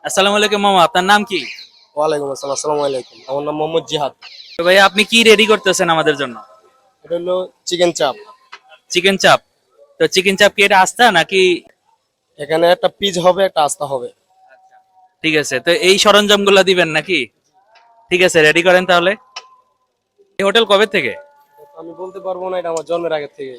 আসসালামু আলাইকুম মামা, আপনার নাম কি? ওয়ালাইকুম আসসালাম, আসসালামু আলাইকুম। আমার নাম মোহাম্মদ জিহাদ। তো ভাই আপনি কি রেডি করতেছেন আমাদের জন্য? এটা হলো চিকেন চাপ। চিকেন চাপ। তো চিকেন চাপ কি এটা আস্তা নাকি? এখানে একটা পিস হবে, একটা আস্তা হবে। ঠিক আছে, তো এই সরঞ্জামগুলো দিবেন নাকি? ঠিক আছে, রেডি করেন তাহলে। এই হোটেল কবে থেকে? আমি বলতে পারবো না, এটা আমার জন্মের আগে থেকে।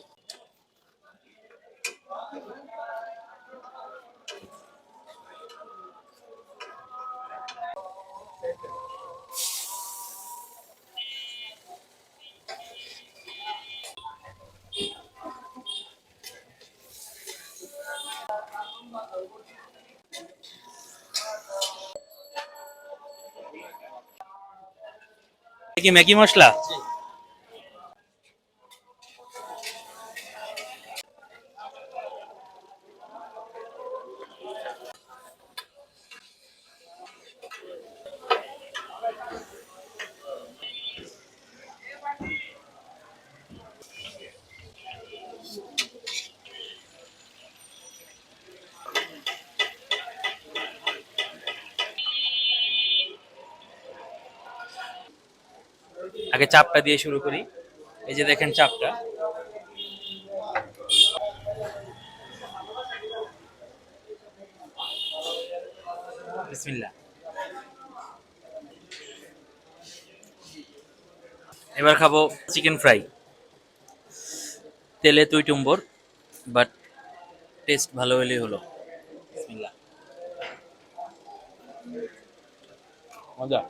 এটা কি ম্যাগি মশলা? আগে চাপটা দিয়ে শুরু করি। এই যে দেখেন চাপটা। বিসমিল্লাহ। এবার খাবো চিকেন ফ্রাই। তেলে তুই টুম্বর, বাট টেস্ট ভালো হলেই হলো। বিসমিল্লাহ। মজা।